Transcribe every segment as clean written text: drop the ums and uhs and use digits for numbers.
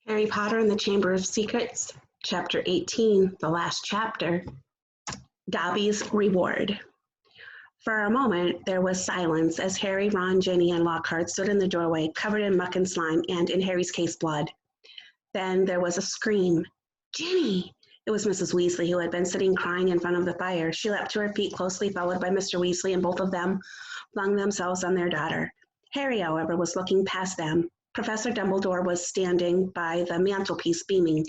Harry Potter and the Chamber of Secrets, Chapter 18, the last chapter, Dobby's Reward. For a moment, there was silence as Harry, Ron, Ginny, and Lockhart stood in the doorway, covered in muck and slime, and, in Harry's case, blood. Then there was a scream. Ginny! It was Mrs. Weasley, who had been sitting crying in front of the fire. She leapt to her feet, closely followed by Mr. Weasley, and both of them flung themselves on their daughter. Harry, however, was looking past them. Professor Dumbledore was standing by the mantelpiece, beaming,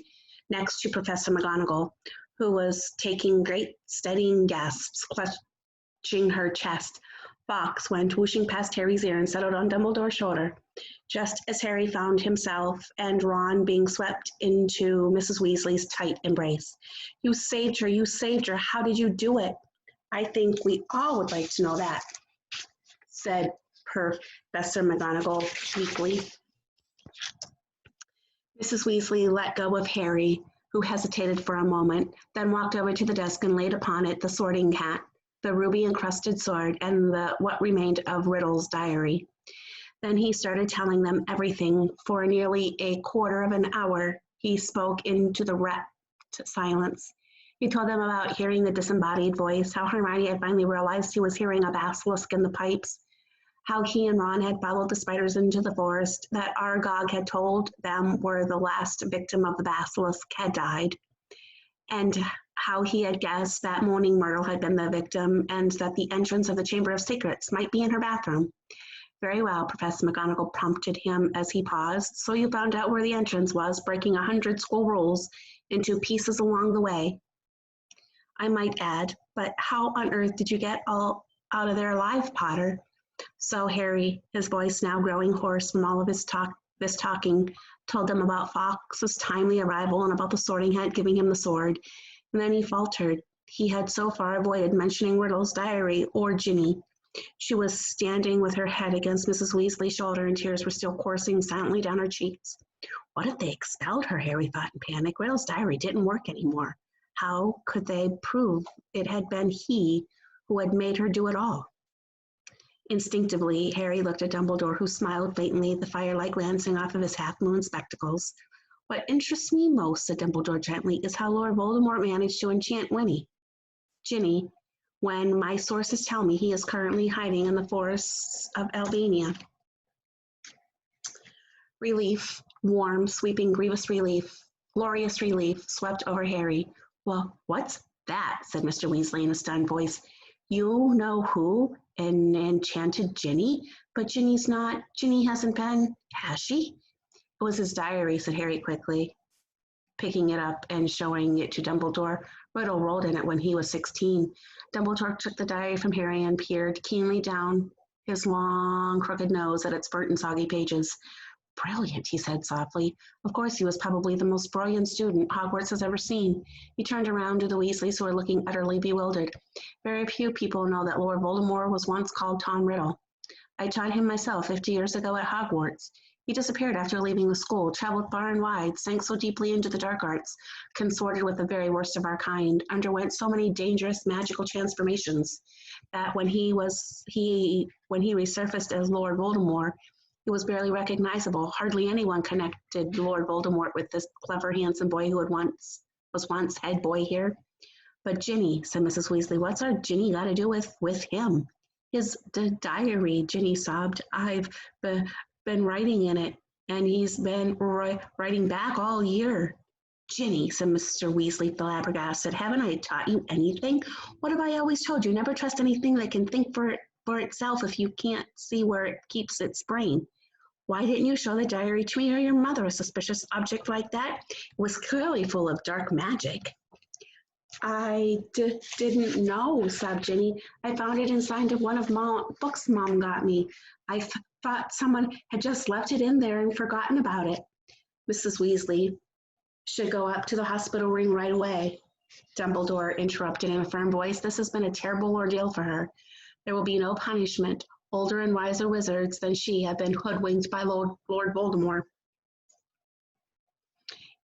next to Professor McGonagall, who was taking great steadying gasps, clutching her chest. Fawkes went whooshing past Harry's ear and settled on Dumbledore's shoulder, just as Harry found himself and Ron being swept into Mrs. Weasley's tight embrace. You saved her, you saved her. How did you do it? I think we all would like to know that, said Professor McGonagall weakly. Mrs. Weasley let go of Harry, who hesitated for a moment, then walked over to the desk and laid upon it the sorting hat, the ruby-encrusted sword, and what remained of Riddle's diary. Then he started telling them everything. For nearly a quarter of an hour, he spoke into the rapt silence. He told them about hearing the disembodied voice, how Hermione had finally realized he was hearing a basilisk in the pipes, how he and Ron had followed the spiders into the forest, that Aragog had told them where the last victim of the basilisk had died, and how he had guessed that Moaning Myrtle had been the victim, and that the entrance of the Chamber of Secrets might be in her bathroom. Very well, Professor McGonagall prompted him as he paused. So you found out where the entrance was, breaking 100 school rules into pieces along the way. I might add, but how on earth did you get all out of there alive, Potter? So Harry, his voice now growing hoarse from all of this talking, told them about Fawkes' timely arrival and about the sorting hat giving him the sword. And then he faltered. He had so far avoided mentioning Riddle's diary or Ginny. She was standing with her head against Mrs. Weasley's shoulder, and tears were still coursing silently down her cheeks. What if they expelled her, Harry thought in panic. Riddle's diary didn't work anymore. How could they prove it had been he who had made her do it all? Instinctively, Harry looked at Dumbledore, who smiled faintly, the firelight glancing off of his half-moon spectacles. What interests me most, said Dumbledore gently, is how Lord Voldemort managed to enchant Ginny, when my sources tell me he is currently hiding in the forests of Albania. Relief, warm, sweeping, grievous relief, glorious relief, swept over Harry. Well, what's that? Said Mr. Weasley in a stunned voice. You know who enchanted Ginny? But Ginny hasn't been, has she? It was his diary, said Harry quickly, picking it up and showing it to Dumbledore. Riddle rolled in it when he was 16. Dumbledore took the diary from Harry and peered keenly down his long, crooked nose at its burnt and soggy pages. Brilliant, he said softly. Of course he was probably the most brilliant student Hogwarts has ever seen. He turned around to the Weasleys, who were looking utterly bewildered. Very few people know that Lord Voldemort was once called Tom Riddle. I taught him myself 50 years ago at Hogwarts. He disappeared after leaving the school, traveled far and wide, sank so deeply into the dark arts, consorted with the very worst of our kind, underwent so many dangerous magical transformations, that when he resurfaced as Lord Voldemort, he was barely recognizable. Hardly anyone connected Lord Voldemort with this clever, handsome boy who was once head boy here. But Ginny, said Mrs. Weasley, what's our Ginny got to do with him? His diary, Ginny sobbed. I've been writing in it, and he's been writing back all year. Ginny, said Mr. Weasley, flabbergasted, haven't I taught you anything? What have I always told you? Never trust anything that can think for itself if you can't see where it keeps its brain. Why didn't you show the diary to me or your mother? A suspicious object like that? It was clearly full of dark magic. I didn't know, sobbed Ginny. I found it inside of one of books Mom got me. I thought someone had just left it in there and forgotten about it. Mrs. Weasley should go up to the hospital ring right away. Dumbledore interrupted in a firm voice. This has been a terrible ordeal for her. There will be no punishment. Older and wiser wizards than she have been hoodwinked by Lord Voldemort.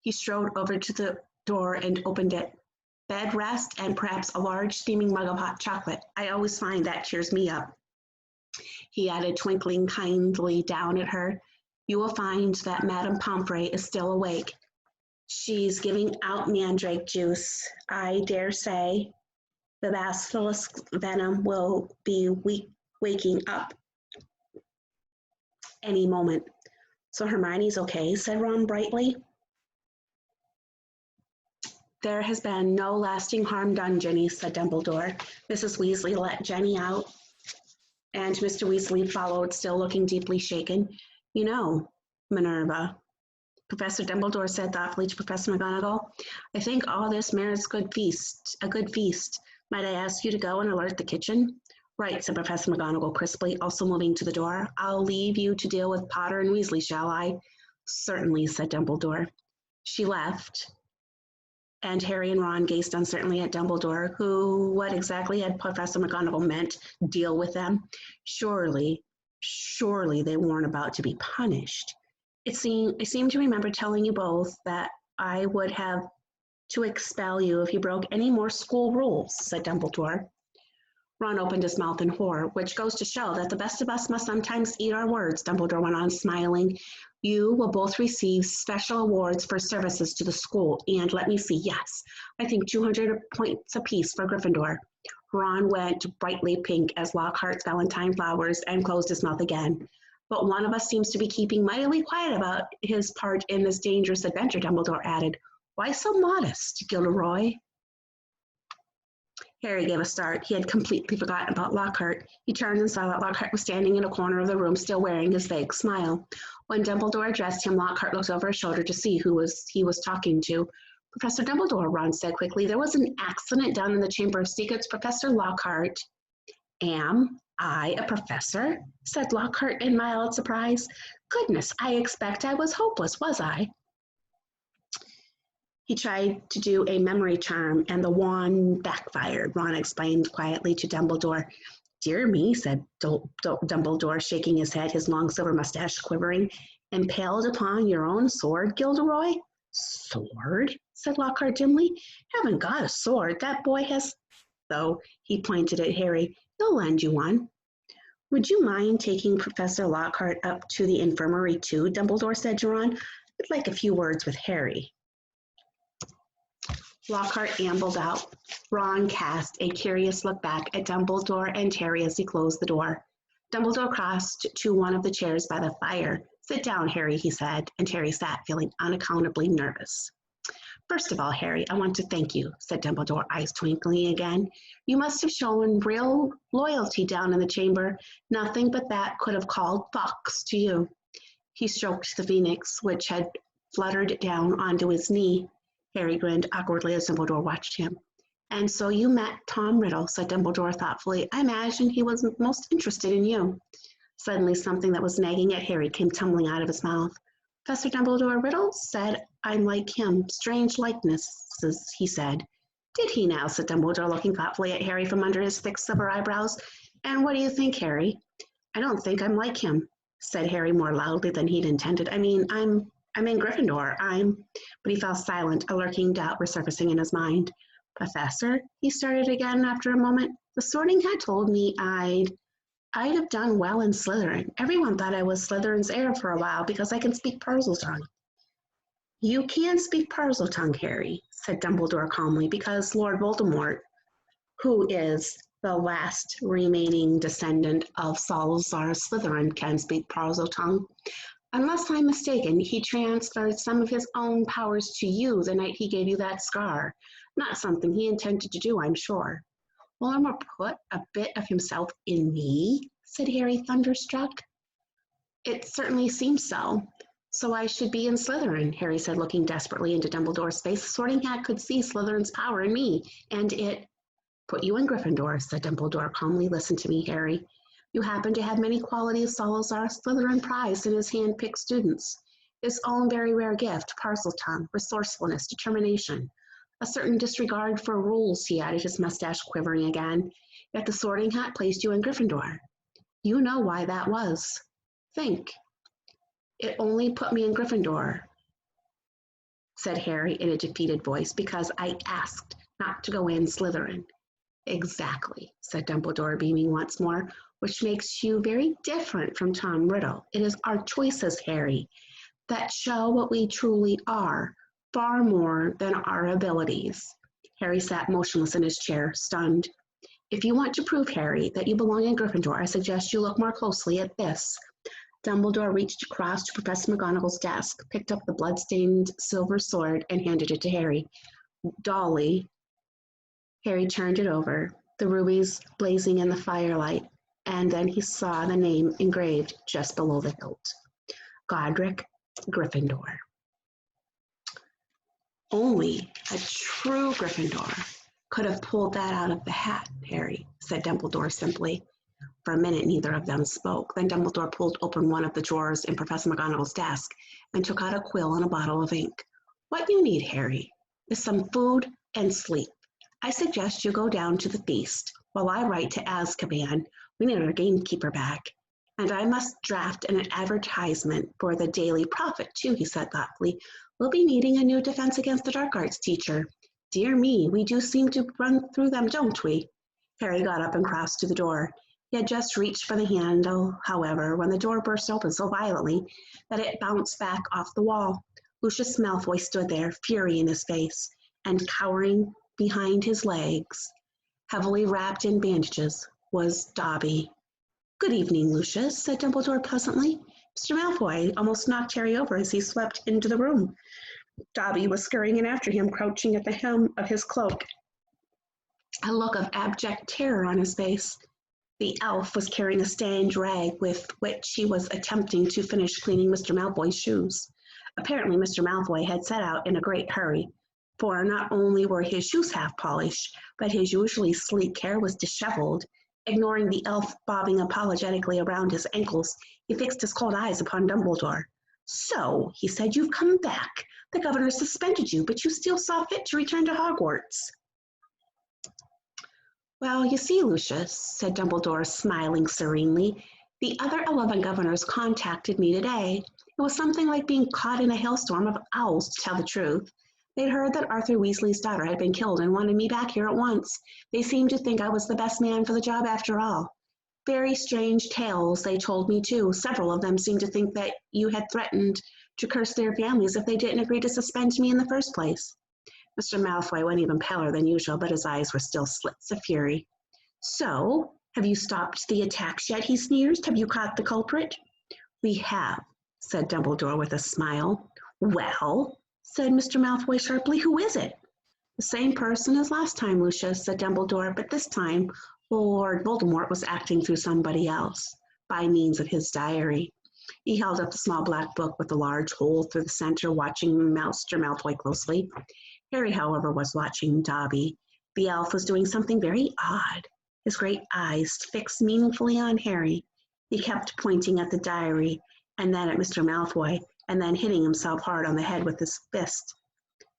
He strode over to the door and opened it. Bed rest and perhaps a large steaming mug of hot chocolate. I always find that cheers me up. He added, twinkling kindly down at her. You will find that Madame Pomfrey is still awake. She's giving out mandrake juice. I dare say the basilisk venom will be waking up any moment. So Hermione's okay, said Ron brightly. There has been no lasting harm done, Jenny, said Dumbledore. Mrs. Weasley let Jenny out, and Mr. Weasley followed, still looking deeply shaken. You know, Minerva, Professor Dumbledore said thoughtfully to Professor McGonagall, I think all this merits a good feast. Might I ask you to go and alert the kitchen? Right, said Professor McGonagall crisply, also moving to the door. I'll leave you to deal with Potter and Weasley, shall I? Certainly, said Dumbledore. She left, and Harry and Ron gazed uncertainly at Dumbledore, what exactly had Professor McGonagall meant, deal with them? Surely they weren't about to be punished. I seem to remember telling you both that I would have to expel you if you broke any more school rules, said Dumbledore. Ron opened his mouth in horror, which goes to show that the best of us must sometimes eat our words, Dumbledore went on, smiling. You will both receive special awards for services to the school, and let me see, yes, I think 200 points apiece for Gryffindor. Ron went brightly pink as Lockhart's Valentine flowers and closed his mouth again. But one of us seems to be keeping mightily quiet about his part in this dangerous adventure, Dumbledore added. Why so modest, Gilderoy? Harry gave a start. He had completely forgotten about Lockhart. He turned and saw that Lockhart was standing in a corner of the room, still wearing his vague smile. When Dumbledore addressed him, Lockhart looked over his shoulder to see who he was talking to. Professor Dumbledore, Ron said quickly. There was an accident down in the Chamber of Secrets. Professor Lockhart. Am I a professor? Said Lockhart in mild surprise. Goodness, I expect I was hopeless, was I? He tried to do a memory charm, and the wand backfired, Ron explained quietly to Dumbledore. Dear me, said Dumbledore, shaking his head, his long silver mustache quivering. Impaled upon your own sword, Gilderoy? Sword? Said Lockhart dimly. Haven't got a sword. That boy has, though, he pointed at Harry. He'll lend you one. Would you mind taking Professor Lockhart up to the infirmary too? Dumbledore said to Ron. I'd like a few words with Harry. Lockhart ambled out. Ron cast a curious look back at Dumbledore and Harry as he closed the door. Dumbledore crossed to one of the chairs by the fire. Sit down, Harry, he said, and Harry sat, feeling unaccountably nervous. First of all, Harry, I want to thank you, said Dumbledore, eyes twinkling again. You must have shown real loyalty down in the chamber. Nothing but that could have called Fox to you. He stroked the phoenix, which had fluttered down onto his knee. Harry grinned awkwardly as Dumbledore watched him. And so you met Tom Riddle, said Dumbledore thoughtfully. I imagine he was most interested in you. Suddenly something that was nagging at Harry came tumbling out of his mouth. Professor Dumbledore Riddle said I'm like him. Strange likenesses, he said. Did he now, said Dumbledore, looking thoughtfully at Harry from under his thick silver eyebrows. And what do you think, Harry? I don't think I'm like him, said Harry more loudly than he'd intended. I mean, I'm in Gryffindor. But he fell silent, a lurking doubt resurfacing in his mind. Professor, he started again after a moment. The Sorting Hat told me I'd have done well in Slytherin. Everyone thought I was Slytherin's heir for a while because I can speak Parseltongue. You can speak Parseltongue, Harry, said Dumbledore calmly, because Lord Voldemort, who is the last remaining descendant of Salazar Slytherin, can speak Parseltongue. Unless I'm mistaken, he transferred some of his own powers to you the night he gave you that scar. Not something he intended to do, I'm sure. Voldemort put a bit of himself in me, said Harry, thunderstruck. It certainly seems so. So I should be in Slytherin, Harry said, looking desperately into Dumbledore's face. The Sorting Hat could see Slytherin's power in me, and it put you in Gryffindor, said Dumbledore calmly. Listen to me, Harry. You happen to have many qualities Salazar Slytherin prized in his hand-picked students. His own very rare gift, Parseltongue, resourcefulness, determination, a certain disregard for rules, he added, his mustache quivering again. Yet the Sorting Hat placed you in Gryffindor. You know why that was. Think. It only put me in Gryffindor, said Harry in a defeated voice, because I asked not to go in Slytherin. Exactly, said Dumbledore, beaming once more. which makes you very different from Tom Riddle. It is our choices, Harry, that show what we truly are, far more than our abilities. Harry sat motionless in his chair, stunned. If you want to prove, Harry, that you belong in Gryffindor, I suggest you look more closely at this. Dumbledore reached across to Professor McGonagall's desk, picked up the blood-stained silver sword, and handed it to Harry. Dully, Harry turned it over, the rubies blazing in the firelight, and then he saw the name engraved just below the hilt. Godric Gryffindor. Only a true Gryffindor could have pulled that out of the hat, Harry, said Dumbledore simply. For a minute, neither of them spoke. Then Dumbledore pulled open one of the drawers in Professor McGonagall's desk and took out a quill and a bottle of ink. What you need, Harry, is some food and sleep. I suggest you go down to the feast while I write to Azkaban. We need our gamekeeper back. And I must draft an advertisement for the Daily Prophet, too, he said thoughtfully. We'll be needing a new Defense Against the Dark Arts teacher. Dear me, we do seem to run through them, don't we? Harry got up and crossed to the door. He had just reached for the handle, however, when the door burst open so violently that it bounced back off the wall. Lucius Malfoy stood there, fury in his face, and cowering behind his legs, heavily wrapped in bandages, was Dobby. Good evening, Lucius, said Dumbledore pleasantly. Mr. Malfoy almost knocked Harry over as he swept into the room. Dobby was scurrying in after him, crouching at the hem of his cloak, a look of abject terror on his face. The elf was carrying a stained rag with which he was attempting to finish cleaning Mr. Malfoy's shoes. Apparently, Mr. Malfoy had set out in a great hurry, for not only were his shoes half polished, but his usually sleek hair was disheveled. Ignoring the elf bobbing apologetically around his ankles, he fixed his cold eyes upon Dumbledore. So, he said, you've come back. The governor suspended you, but you still saw fit to return to Hogwarts. Well, you see, Lucius, said Dumbledore, smiling serenely, the other 11 governors contacted me today. It was something like being caught in a hailstorm of owls, to tell the truth. They'd heard that Arthur Weasley's daughter had been killed and wanted me back here at once. They seemed to think I was the best man for the job after all. Very strange tales they told me, too. Several of them seemed to think that you had threatened to curse their families if they didn't agree to suspend me in the first place. Mr. Malfoy went even paler than usual, but his eyes were still slits of fury. So, have you stopped the attacks yet, he sneered. Have you caught the culprit? We have, said Dumbledore with a smile. Well, said Mr. Malfoy sharply, who is it? The same person as last time, Lucius, said Dumbledore, but this time Lord Voldemort was acting through somebody else, by means of his diary. He held up the small black book with a large hole through the center, watching Mr. Malfoy closely. Harry, however, was watching Dobby. The elf was doing something very odd. His great eyes fixed meaningfully on Harry. He kept pointing at the diary, and then at Mr. Malfoy, and then hitting himself hard on the head with his fist.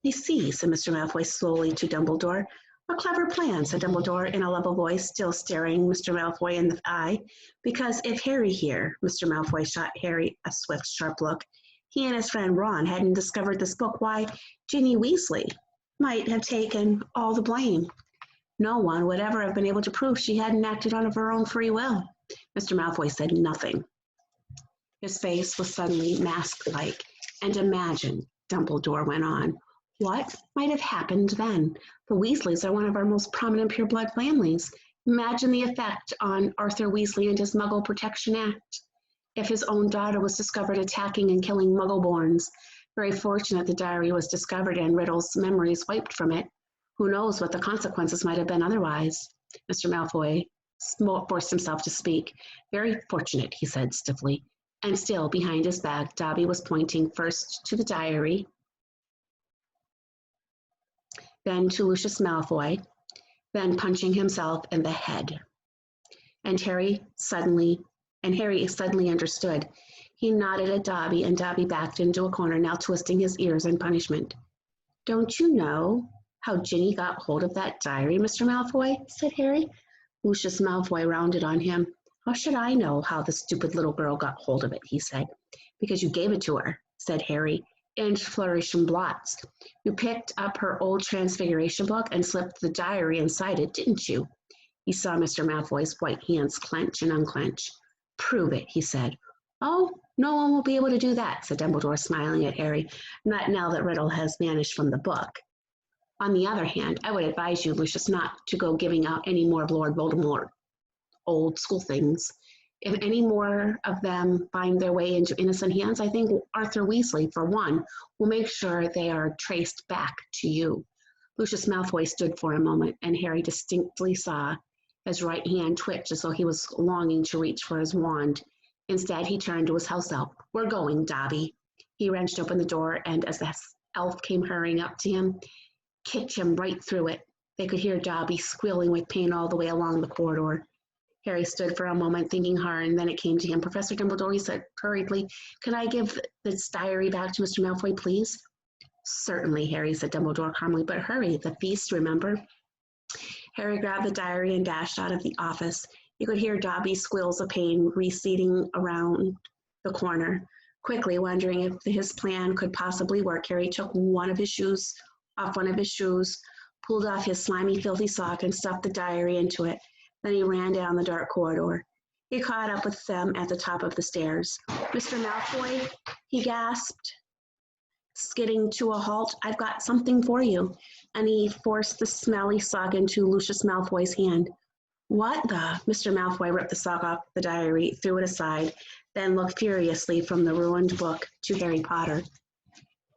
I see, said Mr. Malfoy slowly to Dumbledore. A clever plan, said Dumbledore in a level voice, still staring Mr. Malfoy in the eye. Because if Harry here, Mr. Malfoy shot Harry a swift, sharp look, he and his friend Ron hadn't discovered this book, why, Ginny Weasley might have taken all the blame. No one would ever have been able to prove she hadn't acted out of her own free will. Mr. Malfoy said nothing. His face was suddenly mask-like. And imagine, Dumbledore went on, what might have happened then? The Weasleys are one of our most prominent pure-blood families. Imagine the effect on Arthur Weasley and his Muggle Protection Act. If his own daughter was discovered attacking and killing Muggle-borns, very fortunate the diary was discovered and Riddle's memories wiped from it. Who knows what the consequences might have been otherwise? Mr. Malfoy forced himself to speak. Very fortunate, he said stiffly. And still, behind his back, Dobby was pointing first to the diary, then to Lucius Malfoy, then punching himself in the head. And Harry suddenly understood. He nodded at Dobby, and Dobby backed into a corner, now twisting his ears in punishment. Don't you know how Ginny got hold of that diary, Mr. Malfoy? Said Harry. Lucius Malfoy rounded on him. How should I know how the stupid little girl got hold of it, he said. Because you gave it to her, said Harry, in flourishing blots. You picked up her old Transfiguration book and slipped the diary inside it, didn't you? He saw Mr. Malfoy's white hands clench and unclench. "Prove it," he said. "Oh, no one will be able to do that," said Dumbledore, smiling at Harry, "not now that Riddle has vanished from the book. On the other hand, I would advise you, Lucius, not to go giving out any more of Lord Voldemort old school things. If any more of them find their way into innocent hands, I think Arthur Weasley, for one, will make sure they are traced back to you." Lucius Malfoy stood for a moment, and Harry distinctly saw his right hand twitch as though he was longing to reach for his wand. Instead, he turned to his house elf. "We're going, Dobby." He wrenched open the door, and as the elf came hurrying up to him, kicked him right through it. They could hear Dobby squealing with pain all the way along the corridor. Harry stood for a moment, thinking hard, and then it came to him. "Professor Dumbledore," he said hurriedly, "can I give this diary back to Mr. Malfoy, please?" "Certainly, Harry," said Dumbledore calmly, "but hurry, the feast, remember." Harry grabbed the diary and dashed out of the office. He could hear Dobby's squeals of pain receding around the corner. Quickly, wondering if his plan could possibly work, Harry took off one of his shoes, pulled off his slimy, filthy sock, and stuffed the diary into it. Then he ran down the dark corridor. He caught up with them at the top of the stairs. "Mr. Malfoy," he gasped, skidding to a halt, "I've got something for you." And he forced the smelly sock into Lucius Malfoy's hand. "What the?" Mr. Malfoy ripped the sock off the diary, threw it aside, then looked furiously from the ruined book to Harry Potter.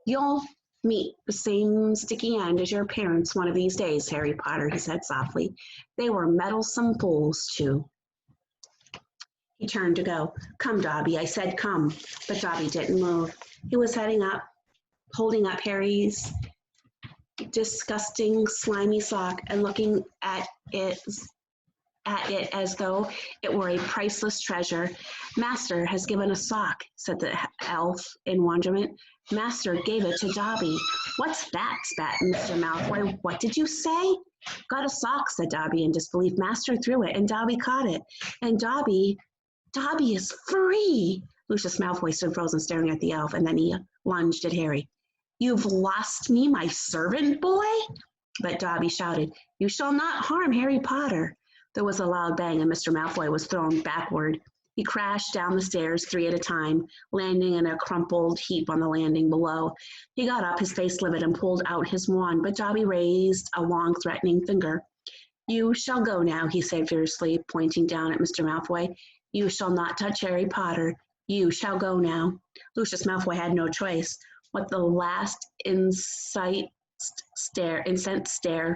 "You'll meet the same sticky end as your parents one of these days, Harry Potter," he said softly. "They were meddlesome fools, too." He turned to go. "Come, Dobby," I said, "come." But Dobby didn't move. He was heading up, holding up Harry's disgusting, slimy sock and looking at it as though it were a priceless treasure. "Master has given a sock," said the elf in wonderment. "Master gave it to Dobby." "What's that?" spat Mr. Malfoy. "What did you say?" "Got a sock," said Dobby in disbelief. "Master threw it, and Dobby caught it. And Dobby is free!" Lucius Malfoy stood frozen, staring at the elf, and then he lunged at Harry. "You've lost me, my servant boy?" But Dobby shouted, "You shall not harm Harry Potter." There was a loud bang, and Mr. Malfoy was thrown backward. He crashed down the stairs 3 at a time, landing in a crumpled heap on the landing below. He got up, his face livid, and pulled out his wand, but Dobby raised a long, threatening finger. "You shall go now," he said fiercely, pointing down at Mr. Malfoy. "You shall not touch Harry Potter. You shall go now." Lucius Malfoy had no choice. With the last incensed stare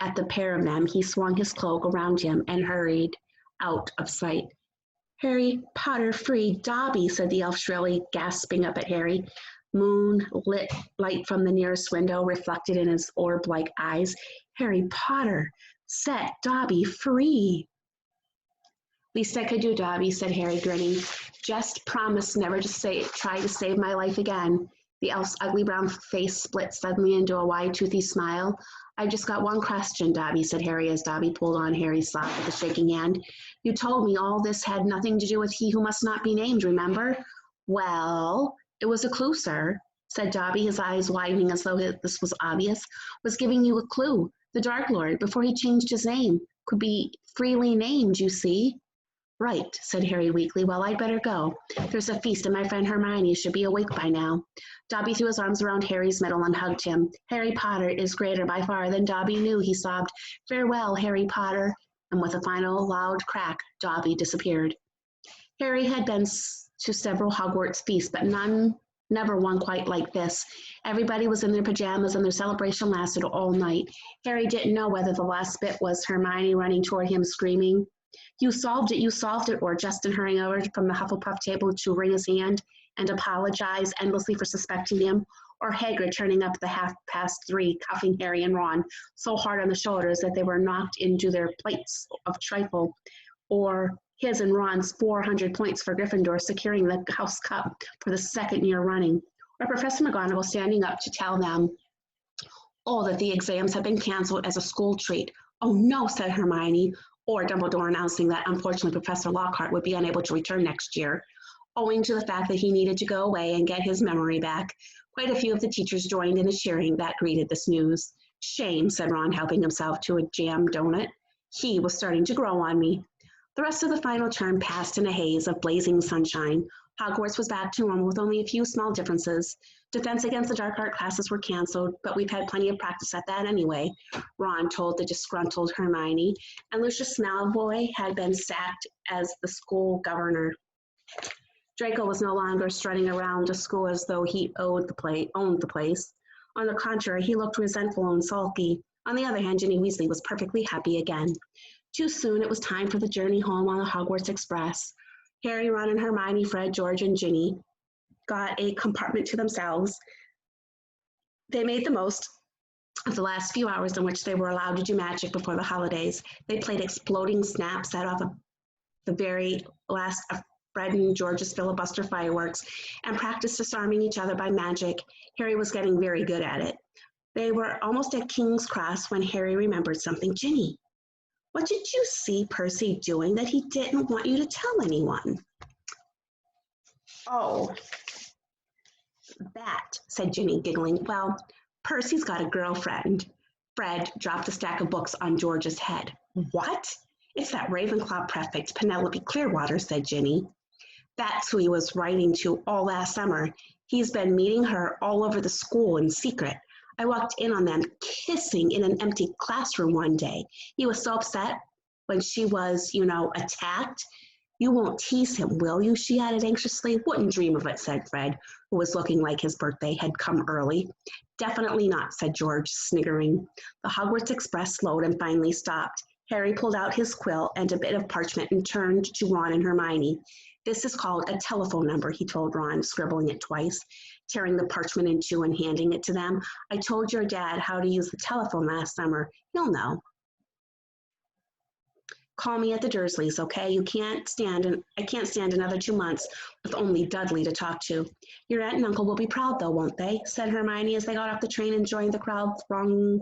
at the pair of them, he swung his cloak around him and hurried out of sight. "Harry Potter free, Dobby," said the elf shrilly, gasping up at Harry. Moonlit light from the nearest window reflected in his orb-like eyes. "Harry Potter, set Dobby free." "Least I could do, Dobby," said Harry, grinning. "Just promise never to try to save my life again." The elf's ugly brown face split suddenly into a wide, toothy smile. "I've just got one question, Dobby," said Harry as Dobby pulled on Harry's sock with a shaking hand. "You told me all this had nothing to do with he who must not be named, remember?" "Well, it was a clue, sir," said Dobby, his eyes widening as though this was obvious. "Was giving you a clue. The Dark Lord, before he changed his name, could be freely named, you see." "Right," said Harry weakly. "Well, I'd better go. There's a feast, and my friend Hermione should be awake by now." Dobby threw his arms around Harry's middle and hugged him. "Harry Potter is greater by far than Dobby knew," he sobbed. "Farewell, Harry Potter." And with a final loud crack, Dobby disappeared. Harry had been to several Hogwarts feasts, but never one quite like this. Everybody was in their pajamas, and their celebration lasted all night. Harry didn't know whether the last bit was Hermione running toward him screaming, you solved it," or Justin hurrying over from the Hufflepuff table to wring his hand and apologize endlessly for suspecting him, or Hagrid turning up at 3:30, cuffing Harry and Ron so hard on the shoulders that they were knocked into their plates of trifle, or his and Ron's 400 points for Gryffindor securing the House Cup for the 2nd year running, or Professor McGonagall standing up to tell them, that the exams had been canceled as a school treat. "Oh no," said Hermione, or Dumbledore announcing that unfortunately Professor Lockhart would be unable to return next year, owing to the fact that he needed to go away and get his memory back. Quite a few of the teachers joined in the cheering that greeted this news. "Shame," said Ron, helping himself to a jam donut. He was starting to grow on me. The rest of the final term passed in a haze of blazing sunshine. Hogwarts was back to normal with only a few small differences. Defense against the dark art classes were canceled, but we've had plenty of practice at that anyway, Ron told the disgruntled Hermione, and Lucius Malfoy had been sacked as the school governor. Draco was no longer strutting around the school as though he owned the place. On the contrary, he looked resentful and sulky. On the other hand, Ginny Weasley was perfectly happy again. Too soon, it was time for the journey home on the Hogwarts Express. Harry, Ron, and Hermione, Fred, George, and Ginny got a compartment to themselves. They made the most of the last few hours in which they were allowed to do magic before the holidays. They played exploding snaps set off of the very last of Fred and George's filibuster fireworks and practiced disarming each other by magic. Harry was getting very good at it. They were almost at King's Cross when Harry remembered something. Ginny, what did you see Percy doing that he didn't want you to tell anyone? Oh, that, said Ginny, giggling. Well, Percy's got a girlfriend. Fred dropped a stack of books on George's head. What? It's that Ravenclaw prefect, Penelope Clearwater, said Ginny. That's who he was writing to all last summer. He's been meeting her all over the school in secret. I walked in on them kissing in an empty classroom one day. He was so upset when she was, attacked. You won't tease him, will you? She added anxiously. Wouldn't dream of it, said Fred, who was looking like his birthday had come early. Definitely not, said George, sniggering. The Hogwarts Express slowed and finally stopped. Harry pulled out his quill and a bit of parchment and turned to Ron and Hermione. This is called a telephone number, he told Ron, scribbling it twice, tearing the parchment in two and handing it to them. I told your dad how to use the telephone last summer. He'll know. Call me at the Dursleys, okay? I can't stand another 2 months with only Dudley to talk to. Your aunt and uncle will be proud, though, won't they? Said Hermione as they got off the train and joined the crowd thronging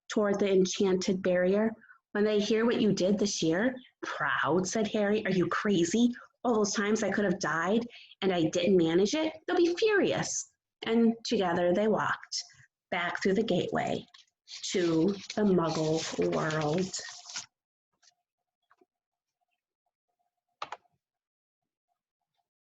toward the enchanted barrier. When they hear what you did this year? Proud, said Harry. Are you crazy? All those times I could have died and I didn't manage it? They'll be furious. And together they walked back through the gateway to the Muggle world.